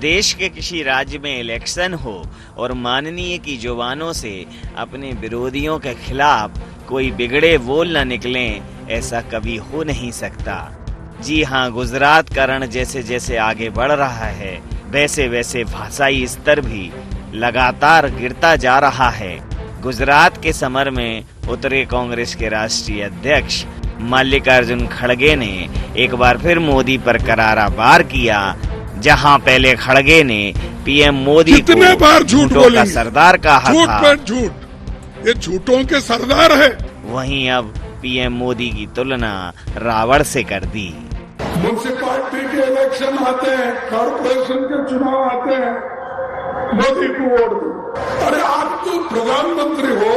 देश के किसी राज्य में इलेक्शन हो और माननीय की जुबानों से अपने विरोधियों के खिलाफ कोई बिगड़े बोल न निकलें, ऐसा कभी हो नहीं सकता। जी हाँ, गुजरात का रण जैसे जैसे आगे बढ़ रहा है, वैसे वैसे भाषाई स्तर भी लगातार गिरता जा रहा है। गुजरात के समर में उतरे कांग्रेस के राष्ट्रीय अध्यक्ष मल्लिकार्जुन खड़गे ने एक बार फिर मोदी पर करारा वार किया। जहां पहले खड़गे ने पीएम मोदी को झूठों का सरदार कहा था, झूठ, ये झूठों के सरदार है, वहीं अब पीएम मोदी की तुलना रावण से कर दी। म्युनिसिपैलिटी के इलेक्शन आते हैं, कॉर्पोरेशन के चुनाव आते हैं, मोदी को वोट दो। अरे आप तो प्रधानमंत्री हो,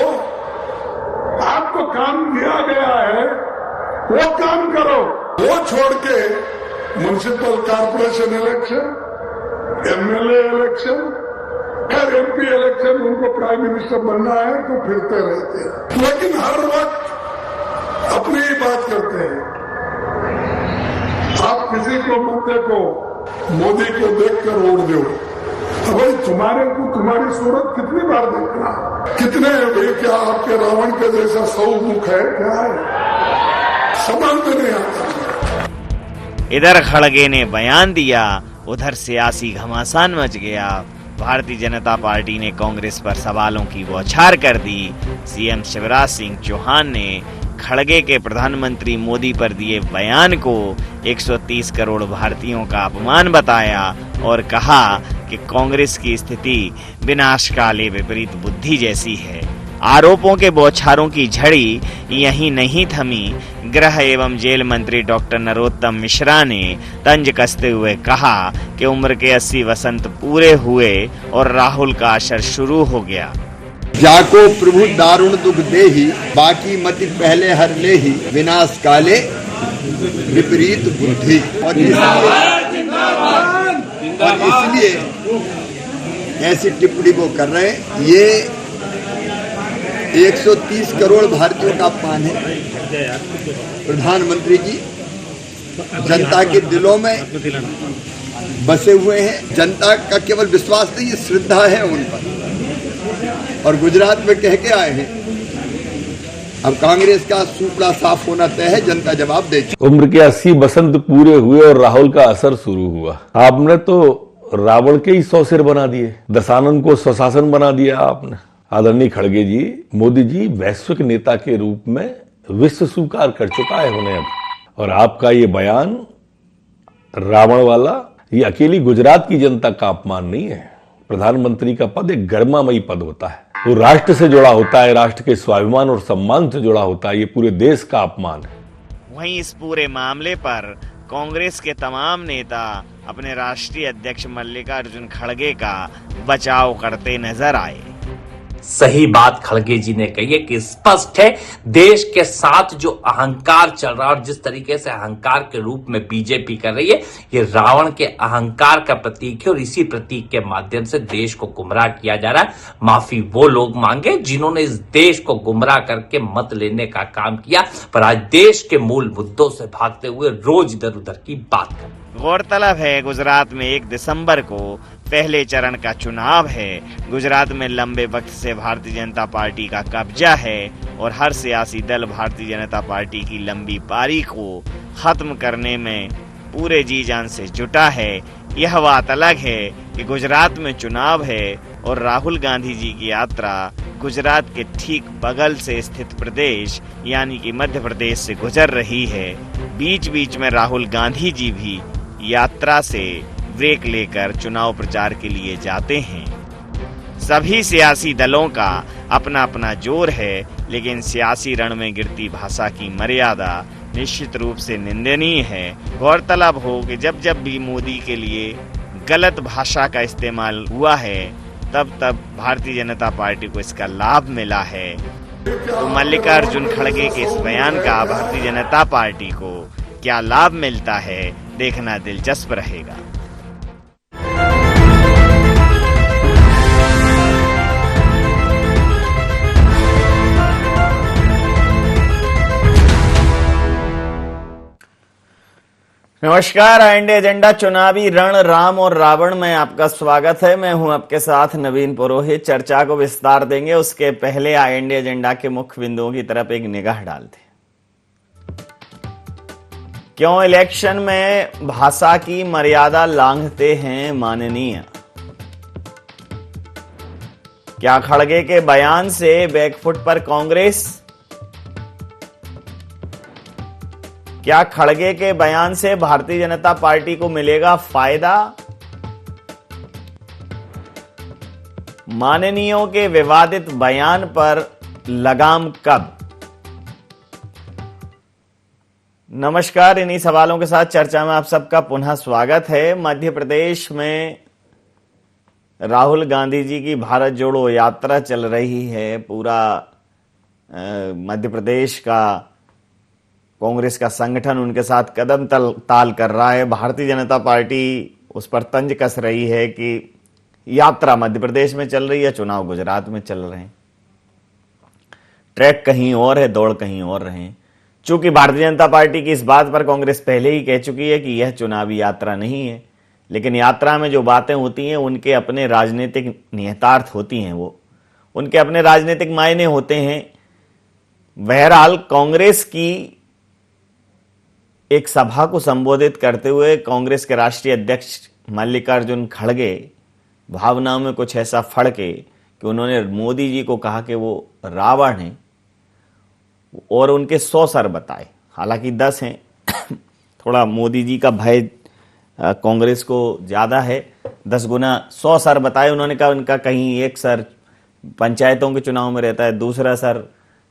आपको काम दिया गया है, वो काम करो। वो छोड़ के municipal corporation election, MLA election, खैर एमपी इलेक्शन, उनको प्राइम मिनिस्टर बनना है तो फिरते रहते हैं, लेकिन हर वक्त अपनी ही बात करते हैं। आप किसी को मत देखो, मोदी को देखकर वोट दो। भाई तुम्हारे को तुम्हारी सूरत कितनी बार देखना, कितने भाई, क्या आपके रावण के जैसा 100 मुख है, क्या है, समझ में नहीं आता। इधर खड़गे ने बयान दिया, उधर सियासी घमासान मच गया। भारतीय जनता पार्टी ने कांग्रेस पर सवालों की बौछार कर दी। सीएम शिवराज सिंह चौहान ने खड़गे के प्रधानमंत्री मोदी पर दिए बयान को 130 करोड़ भारतीयों का अपमान बताया और कहा कि कांग्रेस की स्थिति विनाशकाले विपरीत बुद्धि जैसी है। आरोपों के बौछारों की झड़ी यहीं नहीं थमी। गृह एवं जेल मंत्री डॉक्टर नरोत्तम मिश्रा ने तंज कसते हुए कहा कि उम्र के 80 वसंत पूरे हुए और राहुल का असर शुरू हो गया। जाको प्रभु दारुण दुख देहि, बाकी मति पहले हर लेहि, विनाश काले विपरीत बुद्धि। और इसलिए ऐसी टिप्पणी वो कर रहे हैं। ये 130 करोड़ भारतीयों का अपमान है। प्रधानमंत्री जी जनता के दिलों में बसे हुए हैं। जनता का केवल विश्वास नहीं, श्रद्धा है उन पर, और गुजरात में कह के आए हैं। अब कांग्रेस का सुपड़ा साफ होना तय है, जनता जवाब दे। उम्र के 80 बसंत पूरे हुए और राहुल का असर शुरू हुआ। आपने तो रावण के ही 100 सिर बना दिए, दशानन को स्वशासन बना दिया आपने। आदरणीय खड़गे जी, मोदी जी वैश्विक नेता के रूप में विश्व स्वीकार कर चुका है उन्हें अब, और आपका ये बयान रावण वाला, ये अकेली गुजरात की जनता का अपमान नहीं है। प्रधानमंत्री का पद एक गरिमामयी पद होता है, वो राष्ट्र से जुड़ा होता है, राष्ट्र के स्वाभिमान और सम्मान से जुड़ा होता है। ये पूरे देश का अपमान है। वहीं इस पूरे मामले पर कांग्रेस के तमाम नेता अपने राष्ट्रीय अध्यक्ष मल्लिकार्जुन खड़गे का बचाव करते नजर आए। सही बात खड़गे जी ने कही है कि स्पष्ट है देश के साथ जो अहंकार चल रहा है और जिस तरीके से अहंकार के रूप में बीजेपी कर रही है, ये रावण के अहंकार का प्रतीक है और इसी प्रतीक के माध्यम से देश को गुमराह किया जा रहा है। माफी वो लोग मांगे जिन्होंने इस देश को गुमराह करके मत लेने का काम किया, पर आज देश के मूल मुद्दों से भागते हुए रोज इधर उधर की बात कर। गौरतलब है गुजरात में 1 दिसंबर को पहले चरण का चुनाव है। गुजरात में लंबे वक्त से भारतीय जनता पार्टी का कब्जा है और हर सियासी दल भारतीय जनता पार्टी की लंबी पारी को खत्म करने में पूरे जी जान से जुटा है। यह बात अलग है कि गुजरात में चुनाव है और राहुल गांधी जी की यात्रा गुजरात के ठीक बगल से स्थित प्रदेश यानी कि मध्य प्रदेश से गुजर रही है। बीच बीच में राहुल गांधी जी भी यात्रा से ब्रेक लेकर चुनाव प्रचार के लिए जाते हैं। सभी सियासी दलों का अपना अपना जोर है, लेकिन सियासी रण में गिरती भाषा की मर्यादा निश्चित रूप से निंदनीय है। गौरतलब हो कि जब जब भी मोदी के लिए गलत भाषा का इस्तेमाल हुआ है, तब तब भारतीय जनता पार्टी को इसका लाभ मिला है। तो मल्लिकार्जुन खड़गे के इस बयान का भारतीय जनता पार्टी को क्या लाभ मिलता है, देखना दिलचस्प रहेगा। नमस्कार, इंडिया एजेंडा चुनावी रण राम और रावण में आपका स्वागत है। मैं हूं आपके साथ नवीन पुरोहित। चर्चा को विस्तार देंगे, उसके पहले इंडिया एजेंडा के मुख्य बिंदुओं की तरफ एक निगाह डालते हैं। क्यों इलेक्शन में भाषा की मर्यादा लांघते हैं माननीय? क्या खड़गे के बयान से बैकफुट पर कांग्रेस? क्या खड़गे के बयान से भारतीय जनता पार्टी को मिलेगा फायदा? माननीयों के विवादित बयान पर लगाम कब? नमस्कार, इन्हीं सवालों के साथ चर्चा में आप सबका पुनः स्वागत है। मध्य प्रदेश में राहुल गांधी जी की भारत जोड़ो यात्रा चल रही है। पूरा मध्य प्रदेश का कांग्रेस का संगठन उनके साथ कदम ताल कर रहा है। भारतीय जनता पार्टी उस पर तंज कस रही है कि यात्रा मध्य प्रदेश में चल रही है, चुनाव गुजरात में चल रहे हैं। ट्रैक कहीं और है, दौड़ कहीं और रहे। चूंकि भारतीय जनता पार्टी की इस बात पर कांग्रेस पहले ही कह चुकी है कि यह चुनावी यात्रा नहीं है, लेकिन यात्रा में जो बातें होती हैं उनके अपने राजनीतिक निहितार्थ होती हैं, वो उनके अपने राजनीतिक मायने होते हैं। बहरहाल कांग्रेस की एक सभा को संबोधित करते हुए कांग्रेस के राष्ट्रीय अध्यक्ष मल्लिकार्जुन खड़गे भावनाओं में कुछ ऐसा फड़के कि उन्होंने मोदी जी को कहा कि वो रावण हैं और उनके 100 सर बताए। हालांकि 10 हैं। थोड़ा मोदी जी का भय कांग्रेस को ज्यादा है, 10 गुना 100 सर बताए। उन्होंने कहा उनका कहीं एक सर पंचायतों के चुनाव में रहता है, दूसरा सर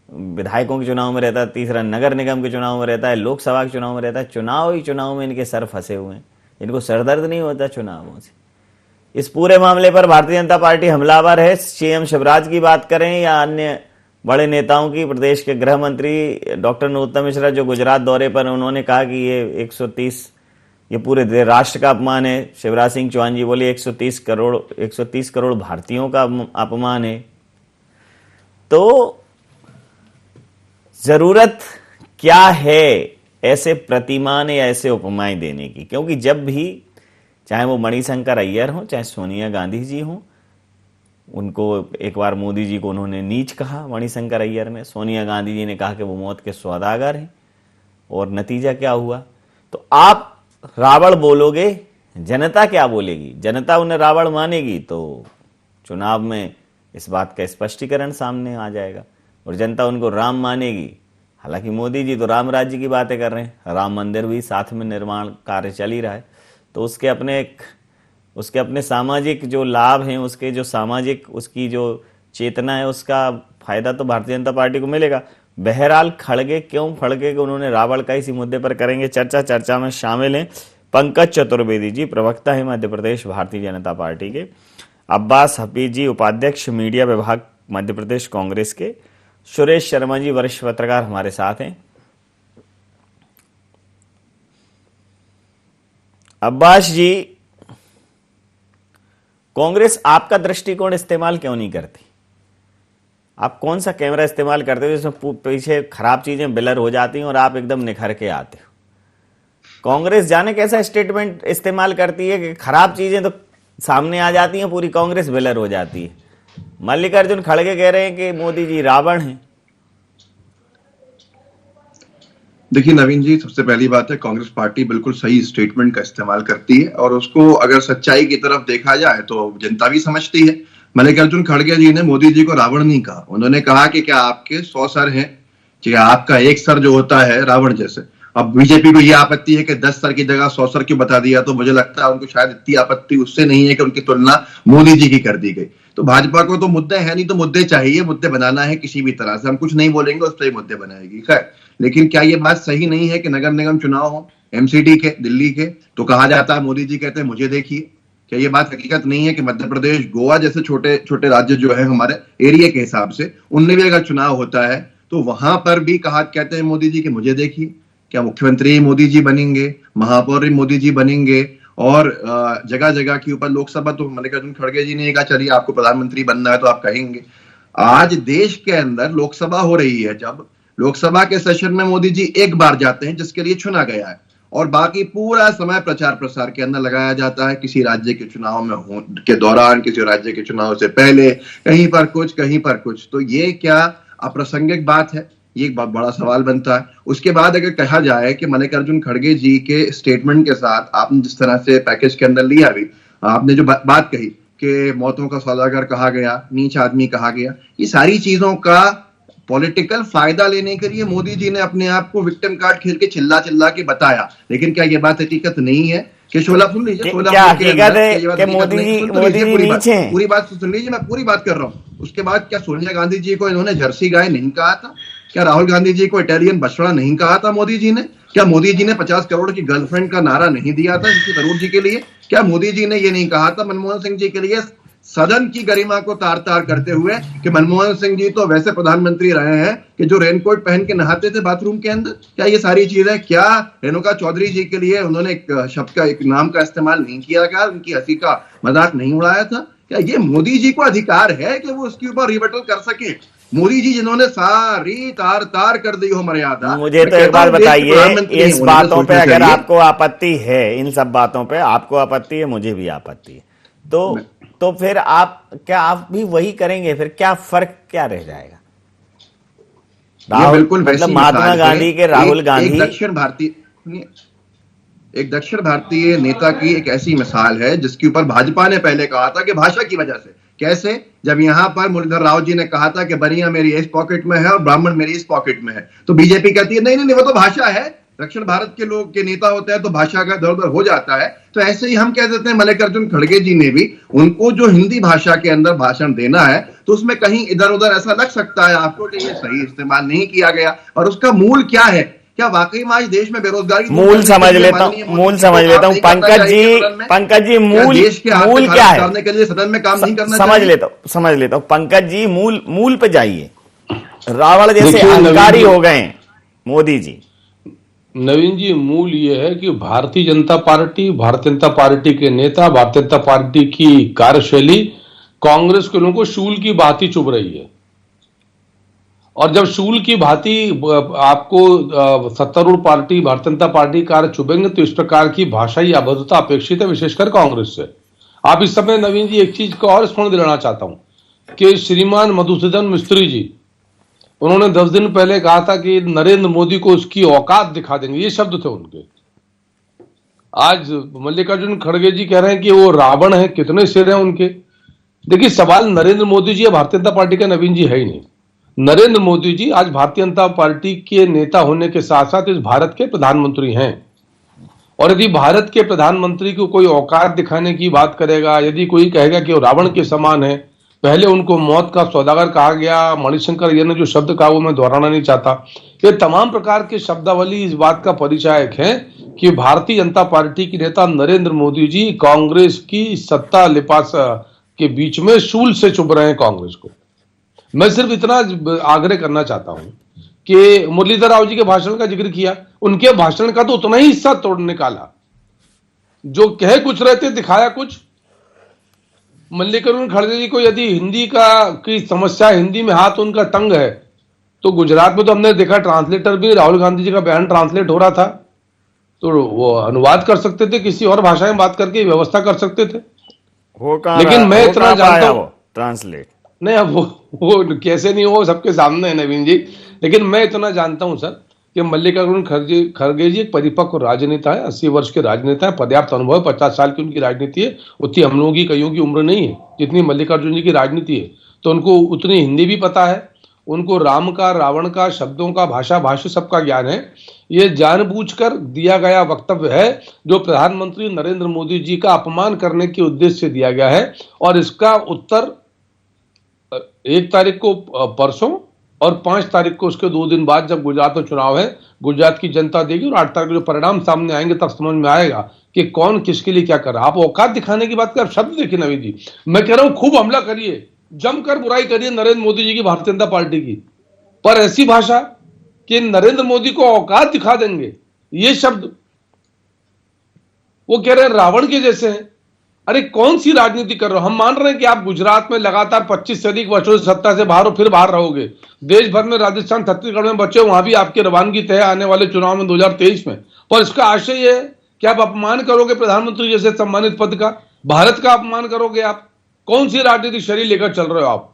विधायकों के चुनाव में रहता है, तीसरा नगर निगम के चुनाव में रहता है, लोकसभा के चुनाव में रहता है। चुनाव ही चुनाव में इनके सर फंसे हुए हैं, इनको सरदर्द नहीं होता चुनावों से। इस पूरे मामले पर भारतीय जनता पार्टी हमलावर है। सीएम शिवराज की बात करें या अन्य बड़े नेताओं की, प्रदेश के गृह मंत्री डॉक्टर नरोत्तम मिश्रा जो गुजरात दौरे पर, उन्होंने कहा कि ये 130 ये पूरे राष्ट्र का अपमान है। शिवराज सिंह चौहान जी बोले 130 करोड़ भारतीयों का अपमान है। तो जरूरत क्या है ऐसे प्रतिमान या ऐसे उपमाएं देने की? क्योंकि जब भी, चाहे वो मणिशंकर अय्यर हो, चाहे सोनिया गांधी जी हो, उनको एक बार मोदी जी को उन्होंने नीच कहा मणिशंकर अय्यर ने, सोनिया गांधी जी ने कहा कि वो मौत के सौदागर हैं, और नतीजा क्या हुआ? तो आप रावण बोलोगे, जनता क्या बोलेगी? जनता उन्हें रावण मानेगी तो चुनाव में इस बात का स्पष्टीकरण सामने आ जाएगा, और जनता उनको राम मानेगी। हालांकि मोदी जी तो राम राज्य की बातें कर रहे हैं, राम मंदिर भी साथ में निर्माण कार्य चल ही रहा है, तो उसके अपने सामाजिक जो लाभ हैं, उसके जो सामाजिक उसकी जो चेतना है, उसका फायदा तो भारतीय जनता पार्टी को मिलेगा। बहरहाल खड़गे क्यों फड़के कि उन्होंने रावण का इसी मुद्दे पर करेंगे चर्चा में शामिल हैं पंकज चतुर्वेदी जी, प्रवक्ता है मध्य प्रदेश भारतीय जनता पार्टी के, अब्बास हफीज जी, उपाध्यक्ष मीडिया विभाग मध्य प्रदेश कांग्रेस के, सुरेश शर्मा जी, वरिष्ठ पत्रकार हमारे साथ हैं। अब्बास जी, कांग्रेस आपका दृष्टिकोण इस्तेमाल क्यों नहीं करती? आप कौन सा कैमरा इस्तेमाल करते हो जिसमें पीछे खराब चीजें ब्लर हो जाती हैं और आप एकदम निखर के आते हो? कांग्रेस जाने कैसा स्टेटमेंट इस्तेमाल करती है कि खराब चीजें तो सामने आ जाती हैं, पूरी कांग्रेस ब्लर हो जाती है। मल्लिकार्जुन खड़गे कह रहे हैं कि मोदी जी रावण हैं। देखिए नवीन जी, सबसे पहली बात है, कांग्रेस पार्टी बिल्कुल सही स्टेटमेंट का इस्तेमाल करती है, और उसको अगर सच्चाई की तरफ देखा जाए तो जनता भी समझती है। मल्लिकार्जुन खड़गे जी ने मोदी जी को रावण नहीं कहा, उन्होंने कहा कि क्या आपके 100 सर हैं, क्या आपका एक सर जो होता है रावण जैसे। अब बीजेपी को यह आपत्ति है कि 10 सर की जगह 100 सर क्यों बता दिया, तो मुझे लगता है उनको शायद इतनी आपत्ति उससे नहीं है कि उनकी तुलना मोदी जी की कर दी गई। तो भाजपा को तो मुद्दे है नहीं, तो मुद्दे चाहिए, मुद्दे बनाना है किसी भी तरह से, हम कुछ नहीं बोलेंगे उस पर ही मुद्दे बनाएगी। खैर, लेकिन क्या ये बात सही नहीं है कि नगर निगम चुनाव हो एमसीडी के, दिल्ली के, तो कहा जाता है मोदी जी कहते हैं मुझे देखिए? क्या ये बात हकीकत नहीं है कि मध्य प्रदेश, गोवा जैसे छोटे छोटे राज्य जो है हमारे एरिया के हिसाब से, उनमें भी अगर चुनाव होता है तो वहां पर भी कहते हैं मोदी जी कि मुझे देखिए? क्या मुख्यमंत्री मोदी जी बनेंगे, महापौर मोदी जी बनेंगे, और जगह जगह के ऊपर लोकसभा तो मल्लिकार्जुन खड़गे जी ने कहा चलिए आपको प्रधानमंत्री बनना है तो आप कहेंगे। आज देश के अंदर लोकसभा हो रही है, जब लोकसभा के सेशन में मोदी जी एक बार जाते हैं जिसके लिए चुना गया है, और बाकी पूरा समय प्रचार प्रसार के अंदर लगाया जाता है। किसी राज्य के चुनाव में के दौरान, किसी राज्य के चुनाव से पहले, कहीं पर कुछ, कहीं पर कुछ। तो ये क्या अप्रासंगिक बात है? ये एक बहुत बड़ा सवाल बनता है। उसके बाद अगर कहा जाए कि मल्लिकार्जुन खड़गे जी के स्टेटमेंट के साथ आपने जिस तरह से पैकेज के अंदर लिया, अभी आपने जो बात कही कि मौतों का सौदागर कहा गया, नीच आदमी कहा गया, ये सारी चीजों का पॉलिटिकल फायदा लेने के लिए मोदी जी ने अपने आप को विक्टिम कार्ड खेल के चिल्ला चिल्ला के बताया। लेकिन क्या ये बात हकीकत नहीं है कि शोला सुन लीजिए, क्या हकीकत है कि मोदी जी पूरी बात सुन लीजिए, मैं पूरी बात कर रहा हूं। उसके बाद क्या सोनिया गांधी जी को इन्होंने जर्सी गाय नहीं कहा था? क्या राहुल गांधी जी को इटालियन बछड़ा नहीं कहा था मोदी जी ने? क्या मोदी जी ने 50 करोड़ की गर्लफ्रेंड का नारा नहीं दिया था ऋषि थरूर जी के लिए? क्या मोदी जी ने ये नहीं कहा था मनमोहन सिंह जी के लिए, सदन की गरिमा को तार तार करते हुए, कि मनमोहन सिंह जी तो वैसे प्रधानमंत्री रहे हैं कि जो रेनकोट पहन के नहाते थे बाथरूम के अंदर? क्या ये सारी चीजें, क्या रेणुका चौधरी जी के लिए उन्होंने एक शब्द का, एक नाम का इस्तेमाल नहीं किया? क्या उनकी हंसी का मजाक नहीं उड़ाया था? क्या ये मोदी जी को अधिकार है कि वो उसके ऊपर रिबटल कर सके? मोदी जी जिन्होंने सारी तार तार कर दी हो मर्यादा। मुझे तो एक बात बताइए, इस बातों पे अगर आपको आपत्ति है, इन सब बातों पे आपको आपत्ति है, मुझे भी आपत्ति है, तो फिर आप भी वही करेंगे? फिर क्या फर्क क्या रह जाएगा? बिल्कुल मतलब महात्मा गांधी के राहुल गांधी एक दक्षिण भारतीय नेता की एक ऐसी मिसाल है जिसके ऊपर भाजपा ने पहले कहा था कि भाषा की वजह से। कैसे? जब यहां पर मुरलीधर राव जी ने कहा था कि बनिया मेरी इस पॉकेट में है और ब्राह्मण मेरी इस पॉकेट में है, तो बीजेपी कहती है नहीं नहीं, वो तो भाषा है। दक्षिण भारत के लोग के नेता होते हैं तो भाषा का दर दर हो जाता है। तो ऐसे ही हम कह देते हैं मल्लिकार्जुन खड़गे जी ने भी, उनको जो हिंदी भाषा के अंदर भाषण देना है तो उसमें कहीं इधर उधर ऐसा लग सकता है आपको कि ये सही इस्तेमाल नहीं किया गया। और उसका मूल क्या है? क्या वाकई में आज देश में बेरोजगारी मूल समझ लेता हूं पंकज जी मूल क्या है करने के लिए सदन में काम नहीं करना समझ लेता हूं पंकज जी, मूल पे जाइए। रावण जैसे अहंकारी हो गए मोदी जी। नवीन जी, मूल ये है कि भारतीय जनता पार्टी के नेता, भारतीय जनता पार्टी की कार्यशैली कांग्रेस के लोगों को शूल की भांति चुभ रही है। और जब शूल की भांति आपको सत्तारूढ़ पार्टी भारतीय जनता पार्टी कार्य चुभेंगे तो इस प्रकार की भाषाई अभद्रता अपेक्षित है, विशेषकर कांग्रेस से। आप इस समय नवीन जी एक चीज को और स्मरण दिलाना चाहता हूं कि श्रीमान मधुसूदन मिस्त्री जी, उन्होंने 10 दिन पहले कहा था कि नरेंद्र मोदी को उसकी औकात दिखा देंगे, ये शब्द थे उनके। आज मल्लिकार्जुन खड़गे जी कह रहे हैं कि वो रावण है, कितने सिर हैं उनके। देखिए, सवाल नरेंद्र मोदी जी या भारतीय जनता पार्टी का नवीन जी है ही नहीं। नरेंद्र मोदी जी आज भारतीय जनता पार्टी के नेता होने के साथ साथ इस भारत के प्रधानमंत्री हैं। और यदि भारत के प्रधानमंत्री को कोई औकात दिखाने की बात करेगा, यदि कोई कहेगा कि वो रावण के समान है, पहले उनको मौत का सौदागर कहा गया, मणिशंकर ये ने जो शब्द कहा वो मैं दोहराना नहीं चाहता। ये तमाम प्रकार के शब्दावली इस बात का परिचायक है कि भारतीय जनता पार्टी के नेता नरेंद्र मोदी जी कांग्रेस की सत्ता लिपास के बीच में शूल से चुभ रहे हैं कांग्रेस को। मैं सिर्फ इतना आग्रह करना चाहता हूं कि मुरलीधर राव जी के भाषण का जिक्र किया, उनके भाषण का तो उतना ही हिस्सा तोड़ निकाला, जो कहे कुछ रहते दिखाया कुछ। मल्लिकार्जुन खड़गे जी को यदि हिंदी की समस्या, हिंदी में हाथ उनका तंग है, तो गुजरात में तो हमने देखा ट्रांसलेटर भी, राहुल गांधी जी का बयान ट्रांसलेट हो रहा था तो वो अनुवाद कर सकते थे, किसी और भाषा में बात करके व्यवस्था कर सकते थे। लेकिन मैं इतना जानता हूं ट्रांसलेट नहीं, अब वो कैसे नहीं हो सबके सामने है नवीन जी। लेकिन मैं इतना जानता हूं सर कि मल्लिकार्जुन खड़गे जी एक परिपक्व राजनेता है, 80 वर्ष के राजनेता है, पर्याप्त अनुभव है, 50 साल की उनकी राजनीति है। उतनी हम लोगों की कईयों की उम्र नहीं है जितनी मल्लिकार्जुन जी की राजनीति है। तो उनको उतनी हिंदी भी पता है, उनको राम का, रावण का, शब्दों का, भाषा सबका ज्ञान है। ये जानबूझकर दिया गया वक्तव्य है जो प्रधानमंत्री नरेंद्र मोदी जी का अपमान करने के उद्देश्य से दिया गया है। और इसका उत्तर 1 तारीख को परसों और 5 तारीख को उसके 2 दिन बाद जब गुजरात में चुनाव है, गुजरात की जनता देगी और 8 तारीख को जो परिणाम सामने आएंगे तब समझ में आएगा कि कौन किसके लिए क्या कर रहा है। आप औकात दिखाने की बात कर, शब्द देखिए नवीन जी, मैं कह रहा हूं खूब हमला करिए, जमकर बुराई करिए नरेंद्र मोदी जी की, भारतीय जनता पार्टी की, पर ऐसी भाषा कि नरेंद्र मोदी को औकात दिखा देंगे, ये शब्द। वो कह रहे हैं रावण के जैसे हैं। अरे कौन सी राजनीति कर रहे हो? हम मान रहे हैं कि आप गुजरात में लगातार 25 से अधिक वर्षों से सत्ता से बाहर हो, फिर बाहर रहोगे। देश भर में राजस्थान, छत्तीसगढ़ में बचे, वहां भी आपकी रवानगी तय आने वाले चुनाव में 2023 में। पर इसका आशय यह है कि आप अपमान करोगे प्रधानमंत्री जैसे सम्मानित पद का, भारत का अपमान करोगे आप। कौन सी राजनीतिक शैली लेकर चल रहे हो आप?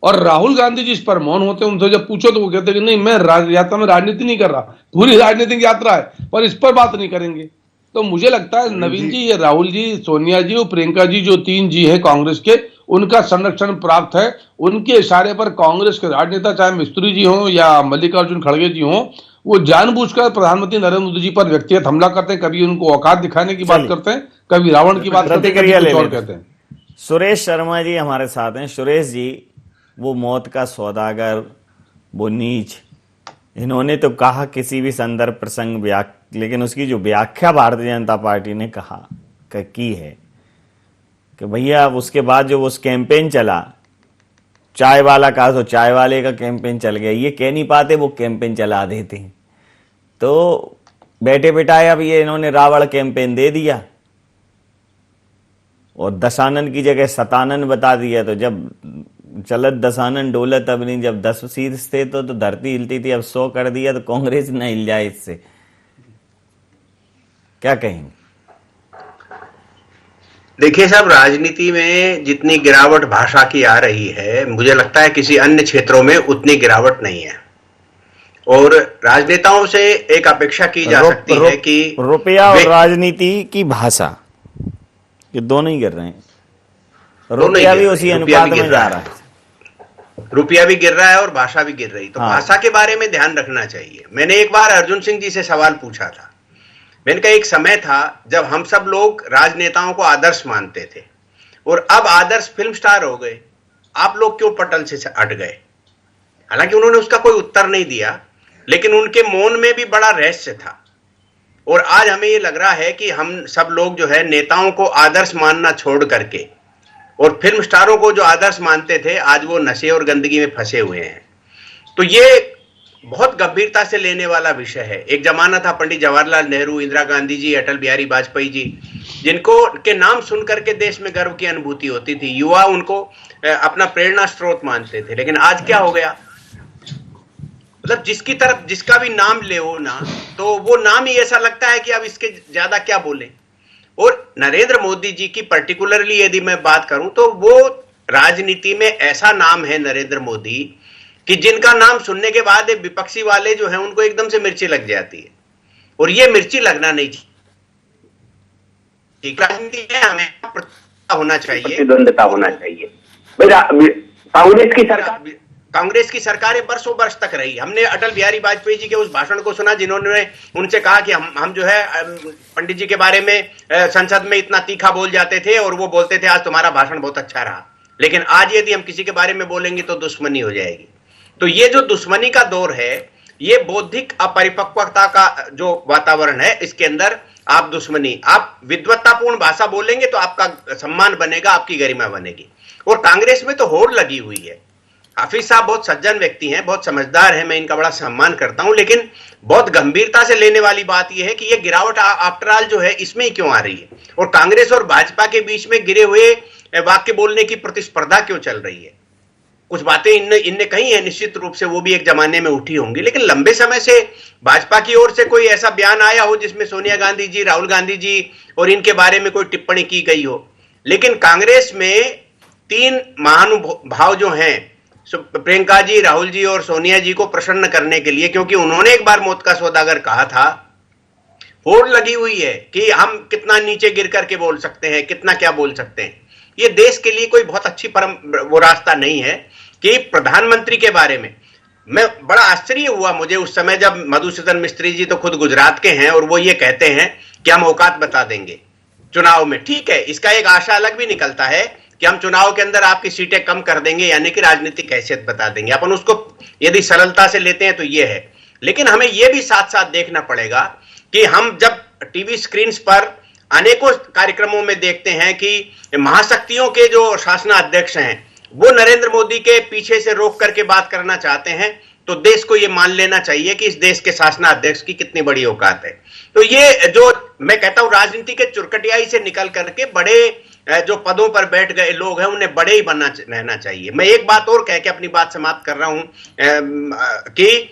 और राहुल गांधी जी इस पर मौन होते हैं। उनसे जब पूछो तो वो कहते हैं कि नहीं, मैं यात्रा में राजनीति नहीं कर रहा, पूरी राजनीतिक यात्रा है, पर इस पर बात नहीं करेंगे। तो मुझे लगता है नवीन जी, ये राहुल जी, सोनिया जी और प्रियंका जी, जो 3 जी है कांग्रेस के, उनका संरक्षण प्राप्त है। उनके इशारे पर कांग्रेस के राजनेता, चाहे मिस्त्री जी हों या मल्लिकार्जुन खड़गे जी हों, वो जानबूझकर प्रधानमंत्री नरेंद्र मोदी जी पर व्यक्तिगत हमला करते हैं। कभी उनको औकात दिखाने की बात करते हैं, कभी रावण की बात करते हैं, कभी कुछ और कहते हैं। सुरेश शर्मा जी हमारे साथ हैं। सुरेश जी, वो मौत का सौदागर, वो नीच, इन्होंने तो कहा किसी भी संदर्भ प्रसंग लेकिन उसकी जो व्याख्या भारतीय जनता पार्टी ने की है कि भैया उसके बाद जो उस कैंपेन चला, चाय वाला कहा तो चाय वाले का कैंपेन चल गया, ये कह नहीं पाते, वो कैंपेन चला देते हैं। तो बैठे बिठाए अब ये इन्होंने रावण कैंपेन दे दिया और दशानन की जगह सतानन बता दिया। तो जब चलत दशानन डोलत अब नहीं, जब 10 शीर्ष थे तो धरती हिलती थी, अब 100 कर दिया तो कांग्रेस न हिल जाए इससे। क्या कहेंगे? देखिए साहब, राजनीति में जितनी गिरावट भाषा की आ रही है, मुझे लगता है किसी अन्य क्षेत्रों में उतनी गिरावट नहीं है। और राजनेताओं से एक अपेक्षा की जा सकती है कि रुपया और राजनीति की भाषा, ये दोनों ही गिर रहे हैं। रुपया भी उसी अनुपात में जा रहा है, रुपया भी गिर रहा है और भाषा भी गिर रही। तो भाषा के बारे में ध्यान रखना चाहिए। मैंने एक बार अर्जुन सिंह जी से सवाल पूछा था। मैंने कहा एक समय था जब हम सब लोग राजनेताओं को आदर्श मानते थे और अब आदर्श फिल्म स्टार हो गए, आप लोग क्यों पटल से हट गए? हालांकि उन्होंने उसका कोई उत्तर नहीं दिया, लेकिन उनके मौन में भी बड़ा रहस्य था। और आज हमें ये लग रहा है कि हम सब लोग जो है नेताओं को आदर्श मानना छोड़ करके और फिल्म स्टारों को जो आदर्श मानते थे, आज वो नशे और गंदगी में फंसे हुए हैं। तो ये बहुत गंभीरता से लेने वाला विषय है। एक जमाना था पंडित जवाहरलाल नेहरू, इंदिरा गांधी जी, अटल बिहारी वाजपेयी जी, जिनको के नाम सुन करके देश में गर्व की अनुभूति होती थी। युवा उनको अपना प्रेरणा स्रोत मानते थे। लेकिन आज क्या हो गया? मतलब जिसकी तरफ जिसका भी नाम ले हो ना, तो वो नाम ही ऐसा लगता है कि अब इसके ज्यादा क्या बोले। और नरेंद्र मोदी जी की पर्टिकुलरली यदि मैं बात करूं तो वो राजनीति में ऐसा नाम है नरेंद्र मोदी कि जिनका नाम सुनने के बाद विपक्षी वाले जो हैं उनको एकदम से मिर्ची लग जाती है। और ये मिर्ची लगना नहीं चाहिए। राजनीति में हमें होना चाहिए, प्रतिद्वंदता होना चाहिए। कांग्रेस की सरकारें बरसों बरस तक रही। हमने अटल बिहारी वाजपेयी जी के उस भाषण को सुना जिन्होंने उनसे कहा कि हम जो है पंडित जी के बारे में संसद में इतना तीखा बोल जाते थे और वो बोलते थे आज तुम्हारा भाषण बहुत अच्छा रहा, लेकिन आज यदि हम किसी के बारे में बोलेंगे तो दुश्मनी हो जाएगी। तो ये जो दुश्मनी का दौर है, ये बौद्धिक अपरिपक्वता का जो वातावरण है, इसके अंदर आप दुश्मनी, आप विद्वत्तापूर्ण भाषा बोलेंगे तो आपका सम्मान बनेगा, आपकी गरिमा बनेगी। और कांग्रेस में तो होड़ लगी हुई है। हाफिज साहब बहुत सज्जन व्यक्ति हैं, बहुत समझदार हैं, मैं इनका बड़ा सम्मान करता हूं, लेकिन बहुत गंभीरता से लेने वाली बात यह है कि यह गिरावट आफ्टर ऑल जो है इसमें ही क्यों आ रही है और कांग्रेस और भाजपा के बीच में गिरे हुए वाक्य बोलने की प्रतिस्पर्धा क्यों चल रही है। कुछ बातें इनने कही है, निश्चित रूप से वो भी एक जमाने में उठी होंगी, लेकिन लंबे समय से भाजपा की ओर से कोई ऐसा बयान आया हो जिसमें सोनिया गांधी जी, राहुल गांधी जी और इनके बारे में कोई टिप्पणी की गई हो। लेकिन कांग्रेस में 3 महानुभाव जो हैं, प्रियंका जी, राहुल जी और सोनिया जी को प्रसन्न करने के लिए, क्योंकि उन्होंने एक बार मौत का सौदागर कहा था, होड़ लगी हुई है कि हम कितना नीचे गिर करके बोल सकते हैं, कितना क्या बोल सकते हैं। ये देश के लिए कोई बहुत अच्छी वो रास्ता नहीं है कि प्रधानमंत्री के बारे में। मैं बड़ा आश्चर्य हुआ मुझे उस समय जब मधुसूदन मिस्त्री जी तो खुद गुजरात के हैं और वो ये कहते हैं कि हम औकात बता देंगे चुनाव में। ठीक है, इसका एक आशा अलग भी निकलता है कि हम चुनाव के अंदर आपकी सीटें कम कर देंगे, यानी कि राजनीतिक हैसियत बता देंगे। अपन उसको यदि सरलता से लेते हैं तो ये है। लेकिन हमें यह भी साथ साथ देखना पड़ेगा कि हम जब टीवी स्क्रीन पर अनेकों कार्यक्रमों में देखते हैं कि महाशक्तियों के जो शासनाध्यक्ष हैं वो नरेंद्र मोदी के पीछे से रोक करके बात करना चाहते हैं, तो देश को यह मान लेना चाहिए कि इस देश के शासनाध्यक्ष की कितनी बड़ी औकात है। तो ये जो मैं कहता हूं राजनीति के चुरकटियाई से निकल करके बड़े जो पदों पर बैठ गए लोग हैं उन्हें बड़े ही बनना रहना चाहिए। मैं एक बात और कह के अपनी बात समाप्त कर रहा हूं कि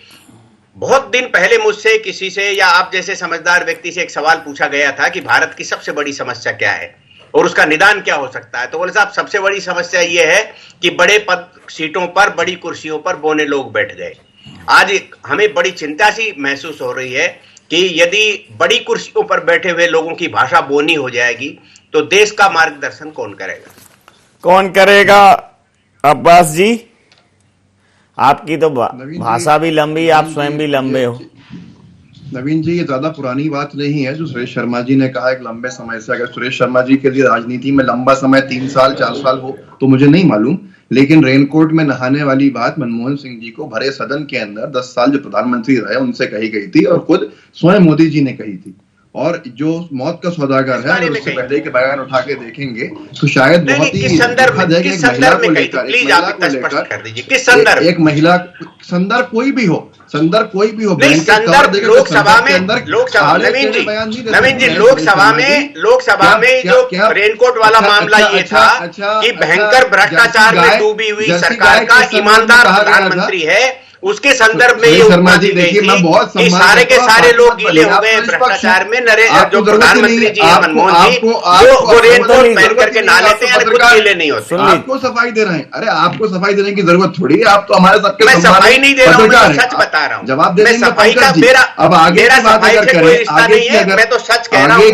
बहुत दिन पहले मुझसे किसी से या आप जैसे समझदार व्यक्ति से एक सवाल पूछा गया था कि भारत की सबसे बड़ी समस्या क्या है और उसका निदान क्या हो सकता है। तो बोले साहब सबसे बड़ी समस्या यह है कि बड़े पद सीटों पर, बड़ी कुर्सियों पर बौने लोग बैठ गए। आज हमें बड़ी चिंता सी महसूस हो रही है कि यदि बड़ी कुर्सियों पर बैठे हुए लोगों की भाषा बोनी हो जाएगी तो देश का मार्गदर्शन कौन करेगा? कौन करेगा? अब्बास जी, आपकी तो भाषा भी लंबी, आप स्वयं भी लंबे हो। नवीन जी, ये ज्यादा पुरानी बात नहीं है जो सुरेश शर्मा जी ने कहा एक लंबे समय से। अगर सुरेश शर्मा जी के लिए राजनीति में लंबा समय 3 साल 4 साल हो तो मुझे नहीं मालूम, लेकिन रेनकोट में नहाने वाली बात मनमोहन सिंह जी को भरे सदन के अंदर 10 साल जो प्रधानमंत्री रहे उनसे कही गई थी और खुद स्वयं मोदी जी ने कही थी। और जो मौत का सौदागर है, अगर उससे पहले के बयान उठा के देखेंगे तो शायद बहुत ही किस संदर्भ में कही थी? प्लीज आप स्पष्ट कर दीजिए किस संदर्भ? एक महिला संदर्भ कोई भी हो, संदर्भ लोकसभा में नवीन जी लोकसभा में जो रेनकोट वाला मामला ये था कि भयंकर भ्रष्टाचार में डूबी हुई सरकार का ईमानदार प्रधानमंत्री है, उसके संदर्भ में ये शर्मा जी देखिए, मैं बहुत कि सारे के सारे लोग गीले हो गए भ्रष्टाचार में। जो प्रधानमंत्री जी है मनमोहन जी, वो रेनकोट पहन करके नहा लेते हैं, खुद गीले नहीं होते। आपको सफाई दे रहे हैं? अरे आपको सफाई देने की जरूरत थोड़ी है, आप तो हमारे सबके मैं सफाई नहीं दे रहा हूँ, मैं सच बता रहा हूँ। जवाब दे देंगे सफाई का अब आगे की बात अगर करें, आगे की अगर मैं तो सच कह रहा हूँ,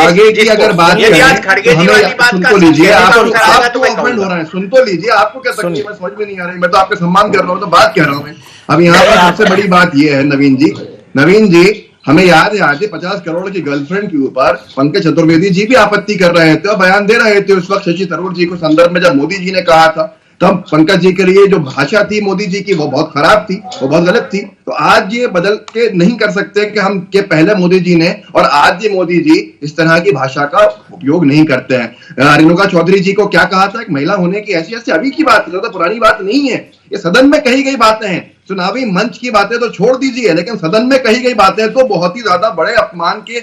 आगे की अगर बात यदि आज खड़गे जी वाली बात का सुन तो लीजिए, आप तो ऑफेंड हो रहे हैं, सुन तो लीजिए, आपको क्या तकलीफ है समझ में नहीं आ रही। मैं तो आपका सम्मान कर रहा हूँ, तो बात कह रहा हूँ मैं। अब यहाँ पर सबसे बड़ी बात यह है नवीन जी, हमें याद है आज 50 करोड़ की गर्लफ्रेंड के ऊपर पंकज चतुर्वेदी जी भी आपत्ति कर रहे थे और बयान दे रहे थे उस वक्त शशि थरूर जी को संदर्भ में, जब मोदी जी ने कहा था तब पंकज जी के लिए जो भाषा थी मोदी जी की वो बहुत खराब थी, वो बहुत गलत थी। तो आज ये बदल के नहीं कर सकते कि हम के पहले मोदी जी ने और आज ये मोदी जी इस तरह की भाषा का उपयोग नहीं करते हैं। रेणुका चौधरी जी को क्या कहा था, एक महिला होने की हैसियत से अभी की बात है, ज्यादा पुरानी बात नहीं है। ये सदन में कही गई बातें हैं, चुनावी मंच की बातें तो छोड़ दीजिए, लेकिन सदन में कही गई बातें तो बहुत ही ज्यादा बड़े अपमान के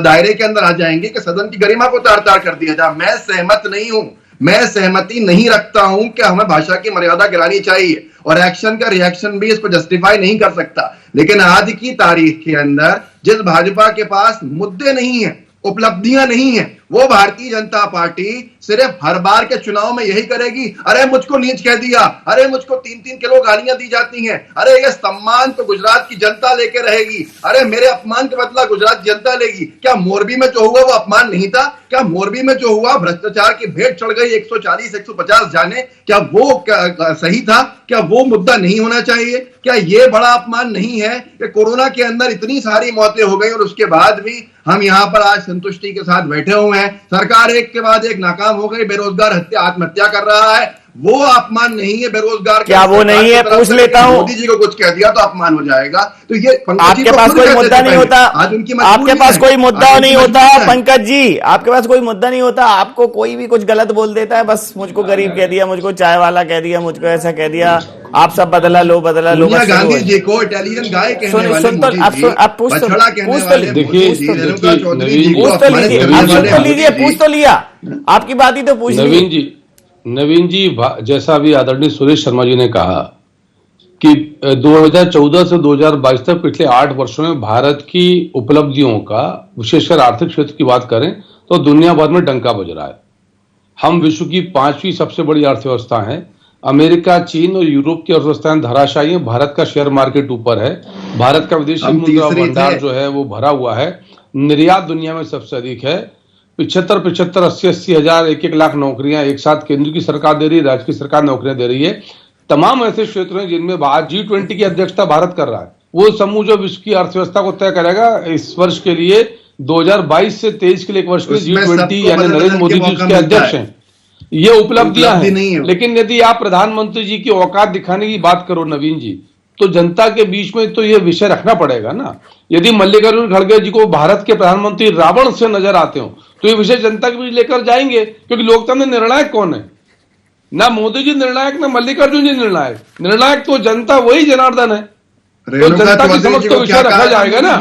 दायरे के अंदर आ जाएंगे कि सदन की गरिमा को तार तार कर दिया जाए। मैं सहमत नहीं हूं, मैं सहमति नहीं रखता हूं कि हमें भाषा की मर्यादा गिरानी चाहिए और एक्शन का रिएक्शन भी इसको जस्टिफाई नहीं कर सकता। लेकिन आज की तारीख के अंदर जिस भाजपा के पास मुद्दे नहीं है, उपलब्धियां नहीं है, वो भारतीय जनता पार्टी सिर्फ हर बार के चुनाव में यही करेगी, अरे मुझको नीच कह दिया, अरे मुझको 3-3 किलो गालियां दी जाती हैं, अरे ये सम्मान तो गुजरात की जनता लेके रहेगी, अरे मेरे अपमान का बदला गुजरात जनता लेगी। क्या मोरबी में जो हुआ वो अपमान नहीं था? क्या मोरबी में जो हुआ भ्रष्टाचार की भेंट चढ़ गई 140-150 जाने, क्या वो सही था? क्या वो मुद्दा नहीं होना चाहिए? क्या ये बड़ा अपमान नहीं है कि कोरोना के अंदर इतनी सारी मौतें हो गई और उसके बाद भी हम यहाँ पर आज संतुष्टि के साथ बैठे हुए हैं? सरकार एक के बाद एक नाकाम हो गई, बेरोजगार आत्महत्या कर रहा है, वो अपमान नहीं है बेरोजगार? क्या वो नहीं है? पूछ लेता हूँ। मोदी जी को कुछ कह दिया तो अपमान हो जाएगा? तो ये आपके पास कोई मुद्दा नहीं होता, आपके पास कोई मुद्दा नहीं होता पंकज जी, आपके पास कोई मुद्दा नहीं होता, आपको कोई भी कुछ गलत बोल देता है, बस मुझको गरीब कह दिया, मुझको चाय वाला कह दिया, मुझको ऐसा कह दिया, आप सब बदला लो गांधी जी को इटालियन गाय कहने वाले मोदी जी, बछड़ा कहने वाले देखिए पूछ तो लिया, आपकी बात ही तो पूछ ली। नवीन जी, जैसा अभी आदरणीय सुरेश शर्मा जी ने कहा कि 2014 से 2022 तक पिछले 8 वर्षों में भारत की उपलब्धियों का, विशेषकर आर्थिक क्षेत्र की बात करें तो दुनिया भर में डंका बज रहा है। हम विश्व की 5वीं सबसे बड़ी अर्थव्यवस्था हैं। अमेरिका, चीन और यूरोप की अर्थव्यवस्थाएं धराशायी है। भारत का शेयर मार्केट ऊपर है, भारत का विदेशी मुद्रा भंडार जो है वो भरा हुआ है, निर्यात दुनिया में सबसे अधिक है। 75, 80 हजार, 1 लाख नौकरियां एक साथ केंद्र की सरकार दे रही है, राज्य की सरकार नौकरियां दे रही है। तमाम ऐसे क्षेत्र हैं जिनमें G20 की अध्यक्षता भारत कर रहा है। वो समूह जो विश्व की अर्थव्यवस्था को तय करेगा इस वर्ष के लिए, 2022 से 23 के लिए एक वर्ष के G20 यानी नरेंद्र मोदी जी उसके अध्यक्ष हैं। ये उपलब्धियां हैं। लेकिन यदि आप प्रधानमंत्री जी की औकात दिखाने की बात करो नवीन जी, तो जनता के बीच में तो ये विषय रखना पड़ेगा ना। यदि मल्लिकार्जुन खड़गे जी को भारत के प्रधानमंत्री रावण से नजर आते हो तो ये विषय जनता के बीच लेकर जाएंगे, क्योंकि लोकतंत्र में निर्णायक कौन है? ना मोदी जी निर्णायक, ना मल्लिकार्जुन जी निर्णायक। निर्णायक तो जनता, वही जनार्दन है। तो जनता की समझ तो विषय रखा जाएगा ना,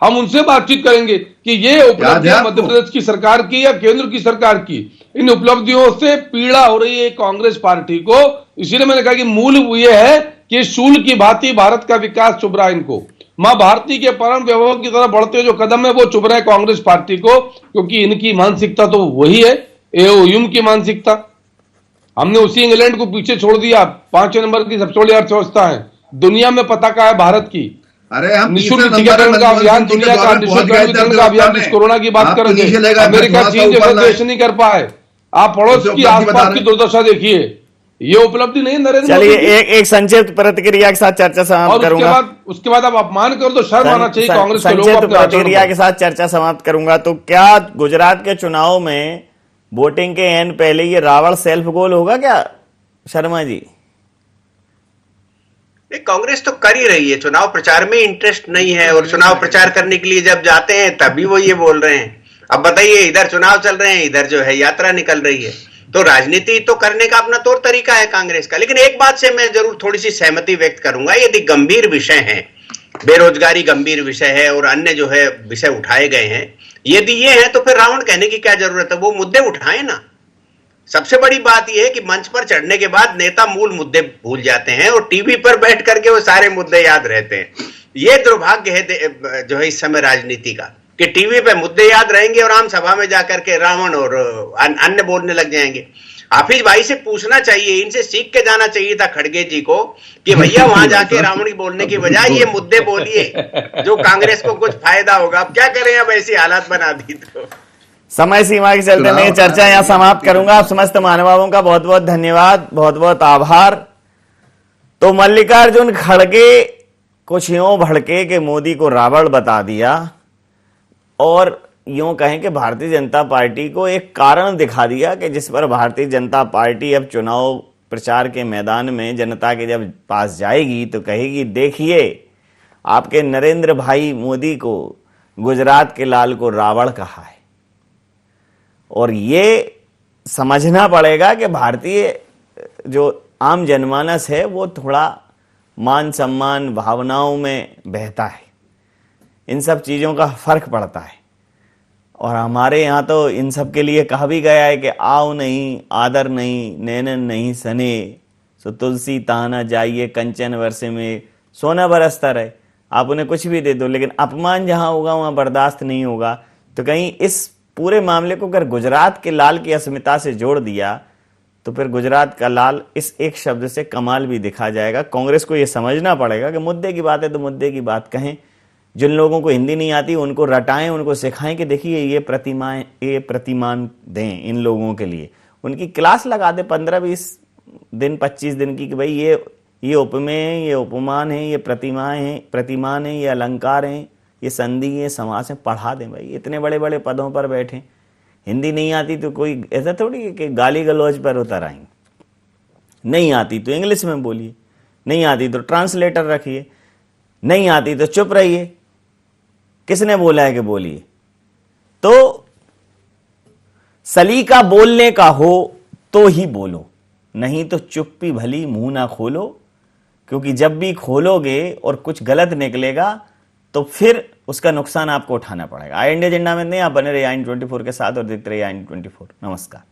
हम उनसे बातचीत करेंगे कि ये उपलब्धियां मध्य प्रदेश की सरकार की या केंद्र की सरकार की, इन उपलब्धियों से पीड़ा हो रही है कांग्रेस पार्टी को। इसीलिए मैंने कहा कि मूल ये है कि शूल की भांति भारत का विकास चुभ रहा है इनको। मां भारती के परम वैभव की तरफ बढ़ते जो कदम है वो चुभ रहे कांग्रेस पार्टी को, क्योंकि इनकी मानसिकता तो वही है एओयूम की मानसिकता। हमने उसी इंग्लैंड को पीछे छोड़ दिया, 5 नंबर की सबसे बड़ी अर्थव्यवस्था है दुनिया में, पताका है भारत की। अरे हम निःशुल्क टीकाकरण का अभियान, दुनिया का निःशुल्क टीकाकरण का अभियान, जिस कोरोना की बात कर रहे थे, अमेरिका चीन जैसे देश नहीं कर पाए। आप पड़ोस की आसपास की दुर्दशा देखिए, ये उपलब्धि नहीं नरेंद्र। चलिए एक संक्षिप्त प्रतिक्रिया के साथ चर्चा समाप्त करूंगा। उसके बाद आप अपमान कर दो, शर्म आना चाहिए कांग्रेस के लोगों को। संक्षिप्त प्रतिक्रिया के साथ चर्चा समाप्त करूंगा। तो क्या गुजरात के चुनाव में वोटिंग के एंड पहले ये रावण सेल्फ गोल होगा क्या शर्मा जी? कांग्रेस तो कर ही रही है, चुनाव प्रचार में इंटरेस्ट नहीं है, और चुनाव प्रचार करने के लिए जब जाते हैं तभी वो ये बोल रहे हैं। अब बताइए, इधर चुनाव चल रहे हैं, इधर जो है यात्रा निकल रही है, तो राजनीति तो करने का अपना तौर तरीका है कांग्रेस का। लेकिन एक बात से मैं जरूर थोड़ी सी सहमति व्यक्त करूंगा, यदि गंभीर विषय है, बेरोजगारी गंभीर विषय है और अन्य जो है विषय उठाए गए हैं, यदि ये है तो फिर रावण कहने की क्या जरूरत है, वो मुद्दे उठाए ना। सबसे बड़ी बात यह है कि मंच पर चढ़ने के बाद नेता मूल मुद्दे भूल जाते हैं और टीवी पर बैठ करके वो सारे मुद्दे याद रहते हैं। ये दुर्भाग्य है जो है इस समय राजनीति का, कि टीवी पे मुद्दे याद रहेंगे और आम सभा में जाकर के रावण और अन्य बोलने लग जाएंगे। हाफिज भाई से पूछना चाहिए, इनसे सीख के जाना चाहिए था खड़गे जी को, कि भैया वहां जाके रावण की बोलने की बजाय ये मुद्दे बोलिए जो कांग्रेस को कुछ फायदा होगा। अब क्या करें, अब ऐसी हालत बना दी। तो समय सीमा के चलते मैं चर्चा यहां समाप्त करूंगा। आप समस्त महानुभावों का बहुत बहुत धन्यवाद, बहुत बहुत आभार। तो मल्लिकार्जुन खड़गे कुछ यूं भड़के कि मोदी को रावण बता दिया, और यूं कहें कि भारतीय जनता पार्टी को एक कारण दिखा दिया कि जिस पर भारतीय जनता पार्टी अब चुनाव प्रचार के मैदान में जनता के जब पास जाएगी तो कहेगी, देखिए आपके नरेंद्र भाई मोदी को गुजरात के लाल को रावण कहा है। और ये समझना पड़ेगा कि भारतीय जो आम जनमानस है वो थोड़ा मान सम्मान भावनाओं में बहता है, इन सब चीज़ों का फर्क पड़ता है। और हमारे यहाँ तो इन सब के लिए कहा भी गया है कि आओ नहीं, आदर नहीं, नैनन नहीं सने, सो तुलसी ताना जाइए कंचन वर्षे में सोना बरसता रहे। आप उन्हें कुछ भी दे दो, लेकिन अपमान जहाँ होगा वहाँ बर्दाश्त नहीं होगा। तो कहीं इस पूरे मामले को अगर गुजरात के लाल की अस्मिता से जोड़ दिया तो फिर गुजरात का लाल इस एक शब्द से कमाल भी दिखा जाएगा। कांग्रेस को यह समझना पड़ेगा कि मुद्दे की बात है तो मुद्दे की बात कहें। जिन लोगों को हिंदी नहीं आती उनको रटाएं, उनको सिखाएं कि देखिए ये प्रतिमान दें इन लोगों के लिए, उनकी क्लास लगा दे 15-20 दिन 25 दिन की, कि भाई ये उपमेय है, ये उपमान है, ये प्रतिमाएं हैं, प्रतिमान है, ये अलंकार हैं, ये संधि है, समास है, पढ़ा दें। भाई इतने बड़े बड़े पदों पर बैठे, हिंदी नहीं आती तो कोई ऐसा थोड़ी है कि गाली गलौज पर उतर आएंगे। नहीं आती तो इंग्लिश में बोलिए, नहीं आती तो ट्रांसलेटर रखिए, नहीं आती तो चुप रहिए। किसने बोला है कि बोलिए? तो सलीका बोलने का हो तो ही बोलो, नहीं तो चुप्पी भली मुंह ना खोलो, क्योंकि जब भी खोलोगे और कुछ गलत निकलेगा तो फिर उसका नुकसान आपको उठाना पड़ेगा। आई इंडिया एजेंडा में नहीं, आप बने रहिए i24 के साथ और देखते रहिए i24। नमस्कार।